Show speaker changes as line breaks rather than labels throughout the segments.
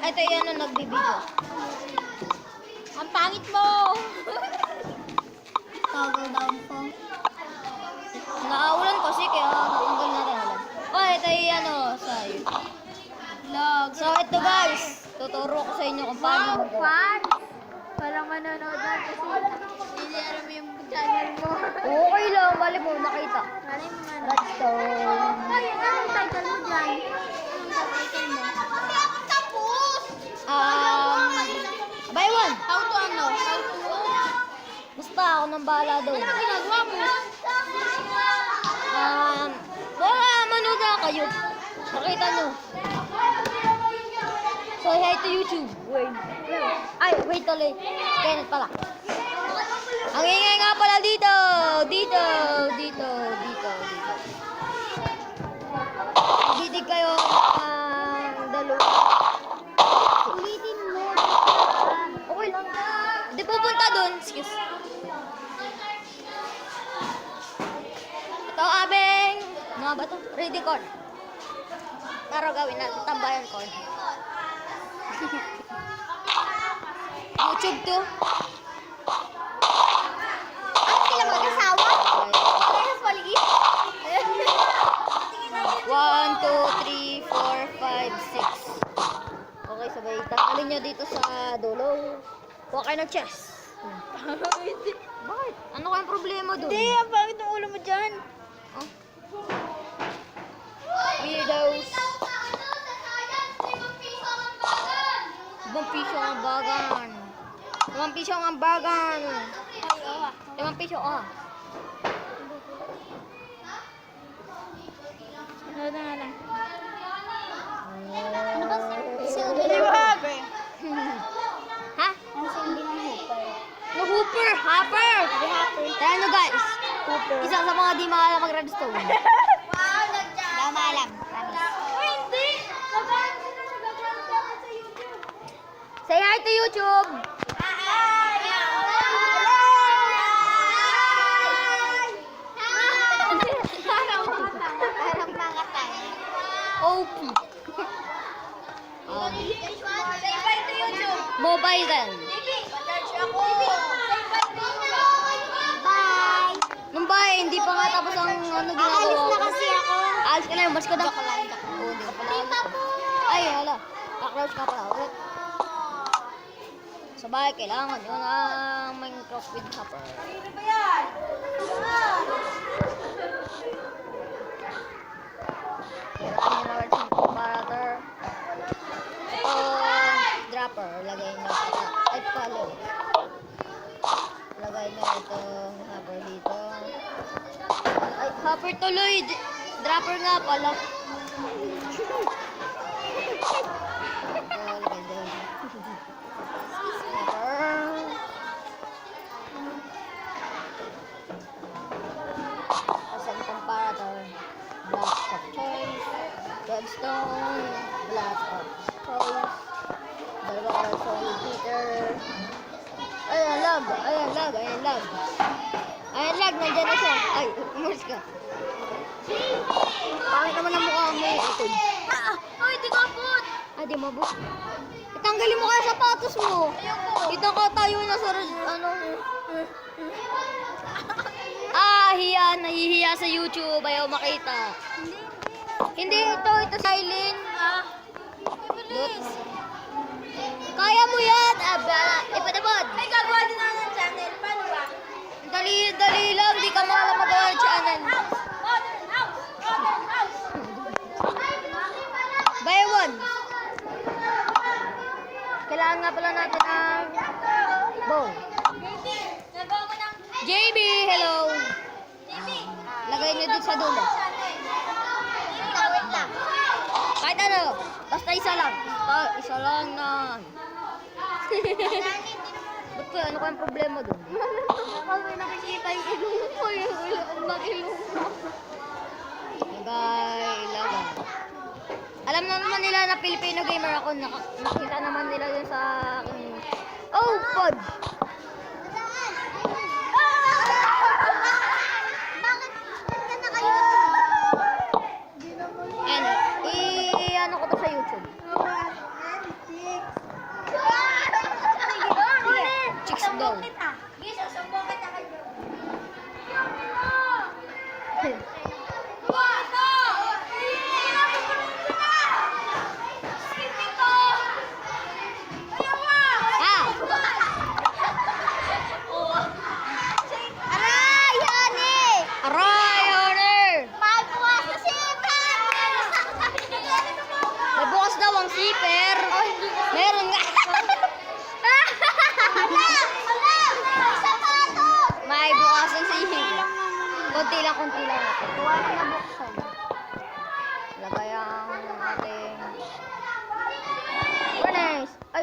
Ito yan ang nagbibideo. Ang pangit mo!
Toggle down po.
Nakaulan kasi kaya tanggal natin ulan. Oh, ito yung ano sa YouTube.
Vlog.
So ito guys, tuturo ko sa inyo kung paano mag-
Fun! Walang manonood na kasi hindi alam yung channel mo.
Okay lang, bali mo nakita.
Alam mo nga.
Redstone.
Ay, anong title mo dyan? Anong title mo?
By one.
How to ano? How to
Basta ako nang bahala daw.
Ano ba ginagawa mo?
Wala, manood na kayo. Makita nyo. So, hi to YouTube. Wait. Ay, wait tuloy. Kenneth pala. Ang ingay nga pala dito. Dito. Didig kayo ang dalawa.
Ulitin mo.
Okay lang. Hindi pupunta dun. Excuse. Ito, abeng. Mga ba ito? Ready corn. Taro gawin natin. Tambayan corn. YouTube to.
Ano sila mag-asawa? Parehas paligid?
1, 2, 3, 4, 5, 6. Okay, sabay. Tanggalin nyo dito sa dulo. Kuha kayo ng chest. Bakit? Ano kayang problema dun?
Hindi, ang pangit ng ulo mo dyan.
Oh. Weirdos. 5 piso ang bagan. 5 piso ang bagan. 5 piso, ah.
Ano na nga lang.
Ano ba
Silbi ng hopper.
Ha?
Ang silbi ng hopper.
No, hooper! Hopper! Tara no guys.
Hopper.
Isa sa mga di maalam mag-redstone.
Tama lang. Hindi!
Say hi to YouTube!
Parang mga tayo.
OP.
Say bye to YouTube.
Mobile then.
Charge ako. Bye.
Nung ba, hindi pa nga tapos ang ano ginagawa
Aalis
ko.
na kasi ako.
Alis ka na, mas ka na.
Joke lang.
Oo, hindi ka pala alis. Ay, hala. Cockroach ka pala ulit. Sabay, kailangan yun ang Minecraft with Hopper.
Ano ba yan?
Kailangan nyo na rin sa comparator. Dropper, lagay nyo pala. Ay, follow. Lagay nyo ito, Hopper dito. Ay, Hopper tuloy. Dropper nga pala. Lagay doon. Hopper. As ang comparator. Block of choice. Redstone. Block of choice. Dalawang redstone repeater. Ayan, lag. Ayan, lag. Ayan, lag. Ayan, lag. Nandiyan na siya. Ay, umalis ka. Pangit naman ang mukha mo. Ito.
Ay, di ka put.
Ah, di mabot. Itanggalin mo kaya sapatos mo.
Ayoko.
Kita ka tayo na sa ano. Hiya. Nahihiya sa YouTube. Ayaw makita. Hindi ito. Ito silent.
Bilis.
Kaya mo yan. Ipadabod.
May gagawa din ako ng channel. Paano ba?
Dali lang. Di ka maalam magawa ng channel.
Modern house. Modern house.
By one. Kailangan nga pala natin ang bow.
Baby, nagawa mo ng
JB, hello.
baby.
Lagay nyo dito sa dulo.
Wait lang.
Kahit ano. Basta isa lang. Basta isa lang na. Ba't kaya? Ano kayang problema dun?
Kasi nakikita yung ilong mo. Yung ilong mo.
Lagay. Alam na naman nila na Filipino gamer ako. Nakita naman nila yun sa aking... Oh, pod!
Bakit? Ganda na kayo.
And, i-ano ko to sa YouTube.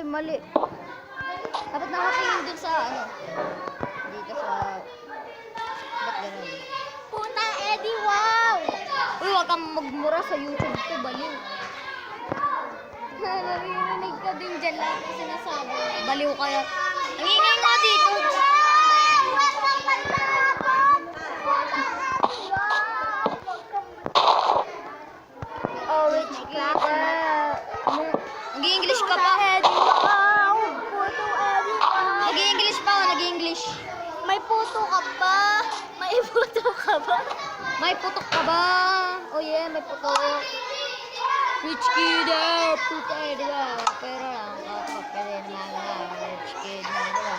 Ay, mali. Dapat nakatingin dun sa ano. Dito sa... Ba't ganun?
Puta, Eddie, wow!
Uy, huwag kang magmura sa YouTube ko, baliw.
Naririnig ka din dyan lahat na sinasabi.
Baliw kaya. Ang ingay nga dito. Oh, rich kita. Nag-i-English ka pa.
Wow! Puto, Eddie, wow!
Nag-i-English pa o nag-i-English?
May puto ka ba? May puto ka ba?
May putok ka ba? Oh yeah, may putok. Rich kid, puta, di ba? Pero lang, kapapili naman lang. Rich kid, di ba?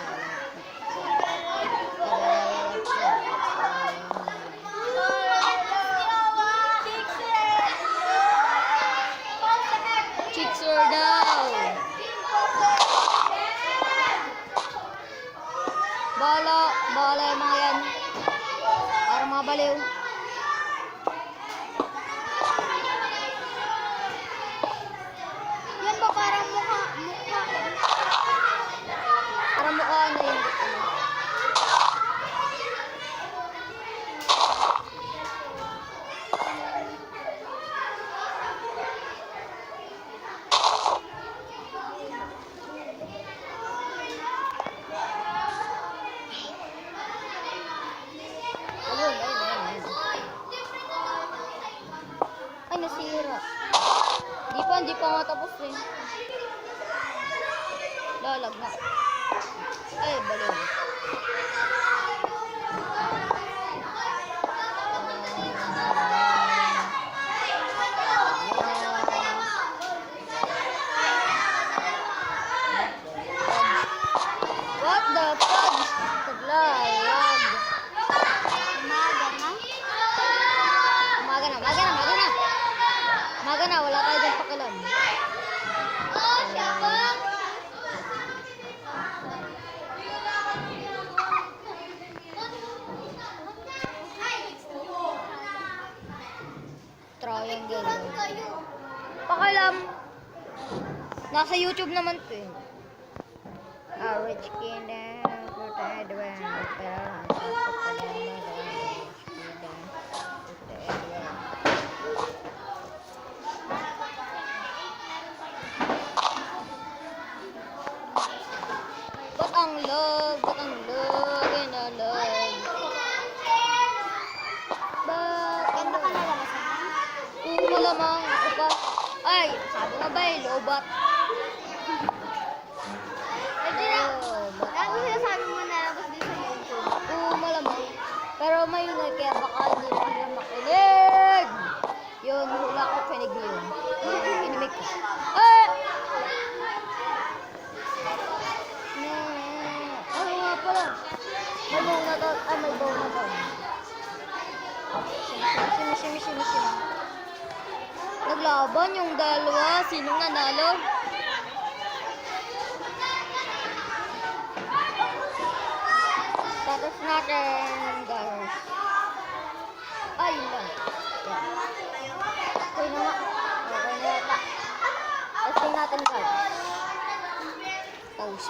Chicks daw. Bala yung mga yan. Para mga baliw.
Yan ba parang mukha?
Para mukha na yun. Ay, nasira. Di pa matapos eh. Lalag na. Ay, baliw. What the fudge? Taglayag. Umaga na, wala tayo dyan pakialam. Triangle. Pakialam. Nasa YouTube naman to eh. Rich kid, puta, di ba? Pero lang, ba't ang log, and ang log.
Ganda ka nalabasan.
Oo, malamang, ako pa. Ay, sabi nga ba eh, lobat.
Lagi sinasabi mo nalabas din sa YouTube.
Oo, malamang. Pero may ingay, kaya baka hindi na sila makinig. Yun, hula ko pinig yun. Inimik ko. Ay! Ano nga pala? May bow na to. Ay, may bow na to. Shimmy. Naglaban yung dalawa. Sinong nanalo? Tapos natin, guys. Ay, yun lang. Okay na nga. Okay na yata. Testing natin, guys. Pause.